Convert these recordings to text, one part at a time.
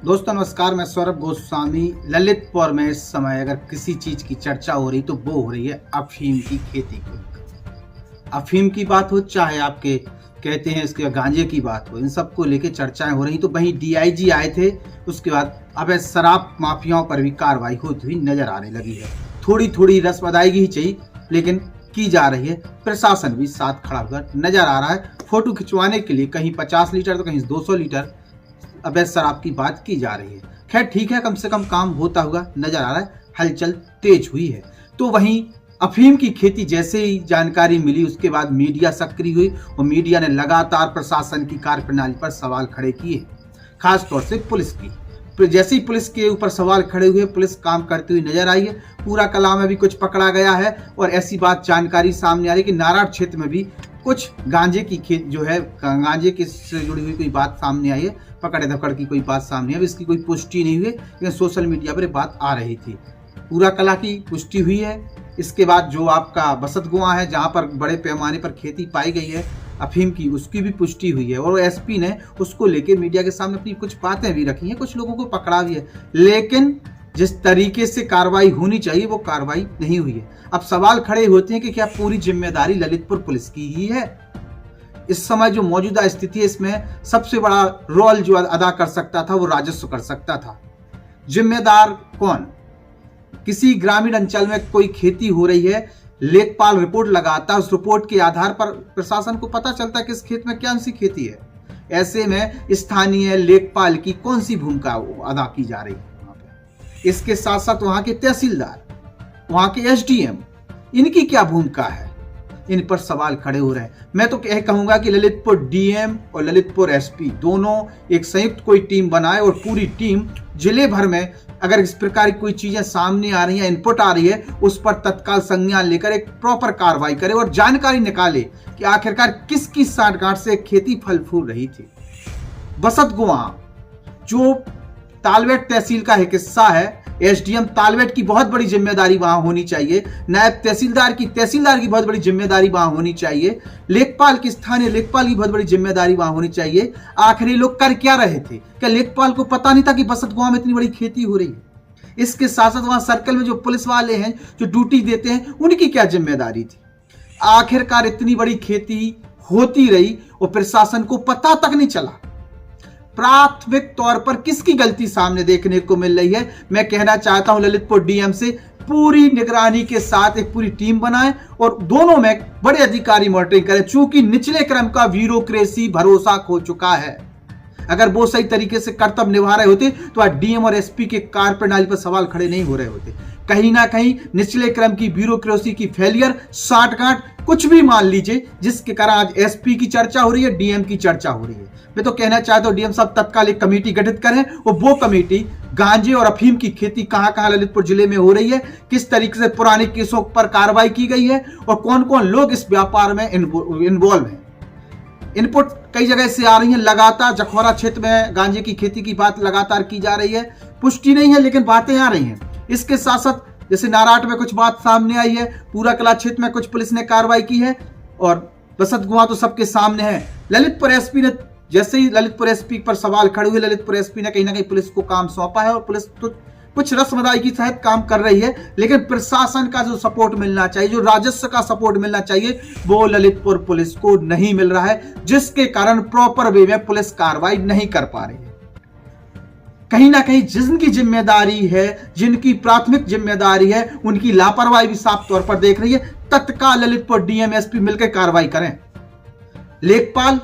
दोस्तों नमस्कार, मैं सौरभ गोस्वामी। ललितपुर में इस समय अगर किसी चीज की चर्चा हो रही तो वो हो रही है अफीम की खेती को। अफीम की बात हो चाहे आपके कहते हैं इसके गांजे की बात हो, इन सबको लेके चर्चाएं हो रही। तो वहीं डीआईजी आए थे, उसके बाद अब शराब माफियाओं पर भी कार्रवाई होती हुई नजर आने लगी है। थोड़ी थोड़ी रस्म अदायगी ही चाहिए लेकिन की जा रही है। प्रशासन भी साथ खड़ा होकर नजर आ रहा है। फोटो खिंचवाने के लिए कहीं 50 लीटर तो कहीं 200 लीटर अवैध शराब की बात की जा रही है। खैर ठीक है, कम से कम काम होता हुआ नजर आ रहा है, हलचल तेज हुई है। तो वहीं अफीम की खेती जैसे ही जानकारी मिली उसके बाद मीडिया सक्रिय हुई और मीडिया ने लगातार प्रशासन की कार्यप्रणाली पर सवाल खड़े किए, खासतौर से पुलिस की। जैसे ही पुलिस के ऊपर सवाल खड़े हुए, पुलिस काम करती हुई नजर आई है। पूरा कला में भी कुछ पकड़ा गया है और ऐसी बात जानकारी सामने आ रही है कि नारायण क्षेत्र में भी कुछ गांजे की खेत जो है, गांजे के से जुड़ी हुई कोई बात सामने आई है। पकड़े धकड़ की कोई बात सामने आई, इसकी कोई पुष्टि नहीं हुई लेकिन सोशल मीडिया पर बात आ रही थी। पूरा कला की पुष्टि हुई है। इसके बाद जो आपका बसत गुआ है जहां पर बड़े पैमाने पर खेती पाई गई है अफीम की, उसकी भी पुष्टि हुई है और एसपी ने उसको लेके मीडिया के सामने अपनी कुछ बातें भी रखी हैं, कुछ लोगों को पकड़ा भी है। लेकिन जिस तरीके से कार्रवाई होनी चाहिए वो कार्रवाई नहीं हुई है। अब सवाल खड़े होते हैं कि क्या पूरी जिम्मेदारी ललितपुर पुलिस की ही है? इस समय जो मौजूदा स्थिति है इसमें सबसे बड़ा रोल जो अदा कर सकता था वो राजस्व कर सकता था। जिम्मेदार कौन? किसी ग्रामीण अंचल में कोई खेती हो रही है, लेखपाल रिपोर्ट लगाता है, उस रिपोर्ट के आधार पर प्रशासन को पता चलता है कि इस खेत में कौन सी खेती है। ऐसे में स्थानीय लेखपाल की कौन सी भूमिका अदा की जा रही है वहां पे? इसके साथ साथ वहां के तहसीलदार, वहां के एसडीएम, इनकी क्या भूमिका है? इन पर सवाल खड़े हो रहे हैं। मैं तो यह कहूंगा कि ललितपुर डीएम और ललितपुर एसपी दोनों एक संयुक्त कोई टीम बनाए और पूरी टीम जिले भर में अगर इस प्रकार की कोई चीजें सामने आ रही हैं, इनपुट आ रही है, उस पर तत्काल संज्ञान लेकर एक प्रॉपर कार्रवाई करे और जानकारी निकाले कि आखिरकार किसकी सांठगांठ से खेती फल फूल रही थी। बसत गुआ जो तालवेट तहसील का एक हिस्सा है, एसडीएम तालवेट की बहुत बड़ी जिम्मेदारी वहां होनी चाहिए, नायब तहसीलदार की बहुत बड़ी जिम्मेदारी वहां होनी चाहिए, लेखपाल की स्थानीय लेखपाल की बहुत बड़ी जिम्मेदारी वहां होनी चाहिए। आखिर ये लोग कर क्या रहे थे? क्या लेखपाल को पता नहीं था कि बसत गांव में इतनी बड़ी खेती हो रही है? इसके साथ साथ वहां सर्कल में जो पुलिस वाले हैं जो ड्यूटी देते हैं उनकी क्या जिम्मेदारी थी? आखिरकार इतनी बड़ी खेती होती रही और प्रशासन को पता तक नहीं चला। प्राथमिक तौर पर किसकी गलती सामने देखने को मिल रही है? मैं कहना चाहता हूं ललितपुर डीएम से पूरी निगरानी के साथ एक पूरी टीम बनाएं और दोनों में बड़े अधिकारी मॉनिटरिंग करें। चूंकि निचले क्रम का ब्यूरोक्रेसी भरोसा खो चुका है। अगर वो सही तरीके से कर्तव्य निभा रहे होते तो आज डीएम और एसपी के कार्यप्रणाली पर सवाल खड़े नहीं हो रहे होते। कहीं ना कहीं निचले क्रम की ब्यूरोक्रेसी की फेलियर, साठगांठ, कुछ भी मान लीजिए, जिसके कारण आज एसपी की चर्चा हो रही है, डीएम की चर्चा हो रही है। मैं तो कहना चाहता हूं डीएम साहब तत्काल एक कमेटी गठित करें और वो कमेटी गांजे और अफीम की खेती कहां कहां ललितपुर जिले में हो रही है, किस तरीके से पुराने केसों पर कार्रवाई की गई है और कौन कौन लोग इस व्यापार में इन्वॉल्व हैं। इनपुट कई जगह से आ रही है लगातार। जखौरा क्षेत्र में गांजे की खेती की बात लगातार की जा रही है, पुष्टि नहीं है लेकिन बातें आ रही हैं। इसके साथ साथ जैसे नारायण में कुछ बात सामने आई है, पूरा कला क्षेत्र में कुछ पुलिस ने कार्रवाई की है और बसत गुआ तो सबके सामने है। ललितपुर एसपी ने जैसे ही ललितपुर एसपी पर सवाल खड़े हुए, ललितपुर एसपी ने कहीं ना कहीं पुलिस को काम सौंपा है और पुलिस तो कुछ रस्म अदायगी के तहत काम कर रही है, लेकिन प्रशासन का जो सपोर्ट मिलना चाहिए, जो राजस्व का सपोर्ट मिलना चाहिए, वो ललितपुर पुलिस को नहीं मिल रहा है, जिसके कारण प्रॉपर वे में पुलिस कार्रवाई नहीं कर पा रही है। कहीं ना कहीं जिनकी जिम्मेदारी है, जिनकी प्राथमिक जिम्मेदारी है, उनकी लापरवाही भी साफ तौर पर देख रही है। तत्काल ललितपुर डीएम एसपी मिलकर कार्रवाई करें। लेखपाल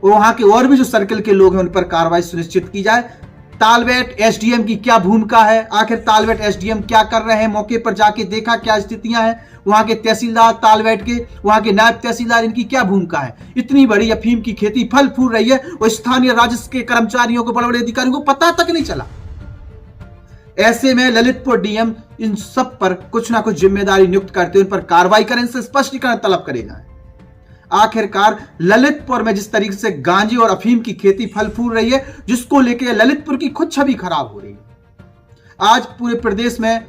और वहां के और भी जो सर्कल के लोग हैं उन पर कार्रवाई सुनिश्चित की जाए। तालवेट एसडीएम की क्या भूमिका है? आखिर तालवेट एसडीएम क्या कर रहे हैं? मौके पर जाके देखा क्या स्थितियां हैं? वहां के तहसीलदार तालवेट के, वहां के नायब तहसीलदार, इनकी क्या भूमिका है? इतनी बड़ी अफीम की खेती फल फूल रही है और स्थानीय राजस्व के कर्मचारियों को, बड़े बड़े अधिकारियों को पता तक नहीं चला। ऐसे में ललितपुर डीएम इन सब पर कुछ ना कुछ जिम्मेदारी नियुक्त करते हुए उन पर कार्रवाई करें, इनसे स्पष्टीकरण तलब करे जाए। आखिरकार ललितपुर में जिस तरीके से गांजे और अफीम की खेती फल फूल रही है, जिसको लेकर ललितपुर की खुद छवि खराब हो रही है। आज पूरे प्रदेश में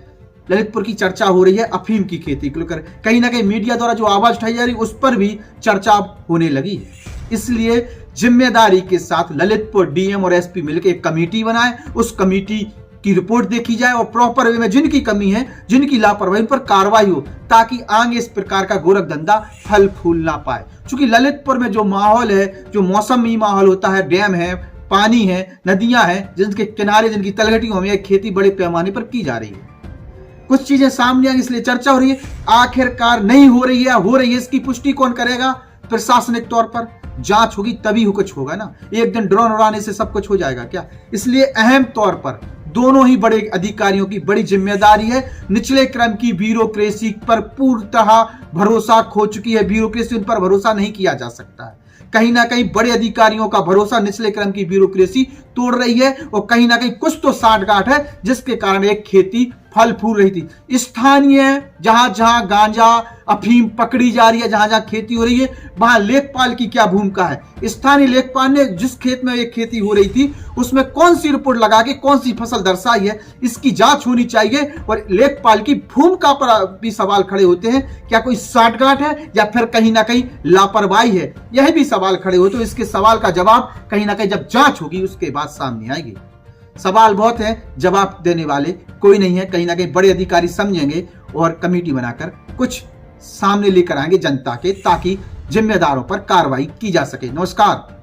ललितपुर की चर्चा हो रही है अफीम की खेती को लेकर। कहीं ना कहीं मीडिया द्वारा जो आवाज उठाई जा रही है उस पर भी चर्चा होने लगी है। इसलिए जिम्मेदारी के साथ ललितपुर डीएम और एसपी मिलकर एक कमेटी बनाए, उस कमेटी की रिपोर्ट देखी जाए और प्रॉपर वे में जिनकी कमी है, जिनकी लापरवाही, उन पर कार्रवाई हो, ताकि आगे इस प्रकार का गोरख धंधा फल फूल ना पाए। क्योंकि ललितपुर में जो माहौल है, जो मौसमी माहौल होता है, डैम है, पानी है, नदियां हैं, जिनके किनारे, जिनकी तलहटियों में खेती बड़े पैमाने पर की जा रही है। कुछ चीजें सामने आई, इसलिए चर्चा हो रही है। आखिरकार नहीं हो रही है, हो रही है, इसकी पुष्टि कौन करेगा? प्रशासनिक तौर पर जांच होगी तभी कुछ होगा ना। एक दिन ड्रोन उड़ाने से सब कुछ हो जाएगा क्या? इसलिए अहम तौर पर दोनों ही बड़े अधिकारियों की बड़ी जिम्मेदारी है। निचले क्रम की ब्यूरोक्रेसी पर पूर्णतः भरोसा खो चुकी है। ब्यूरोक्रेसी, उन पर भरोसा नहीं किया जा सकता है। कहीं ना कहीं बड़े अधिकारियों का भरोसा निचले क्रम की ब्यूरोक्रेसी तोड़ रही है और कहीं ना कहीं कुछ तो साठगांठ है, जिसके कारण एक खेती फल फूल रही थी। स्थानीय जहां जहां गांजा, अफीम पकड़ी जा रही है, जहां जहां खेती हो रही है, वहां लेखपाल की क्या भूमिका है? स्थानीय लेखपाल ने जिस खेत में एक खेती हो रही थी उसमें कौन सी रिपोर्ट लगा के कौन सी फसल दर्शाई है, इसकी जांच होनी चाहिए। और लेखपाल की भूमिका पर भी सवाल खड़े होते हैं। क्या कोई साठगांठ है या फिर कहीं ना कहीं लापरवाही है? यह भी सवाल खड़े होते हैं। इसके सवाल का जवाब कहीं ना कहीं जब जांच होगी उसके बाद सामने आएगी। सवाल बहुत है, जवाब देने वाले कोई नहीं है। कहीं ना कहीं बड़े अधिकारी समझेंगे और कमेटी बनाकर कुछ सामने लेकर आएंगे जनता के, ताकि जिम्मेदारों पर कार्रवाई की जा सके। नमस्कार।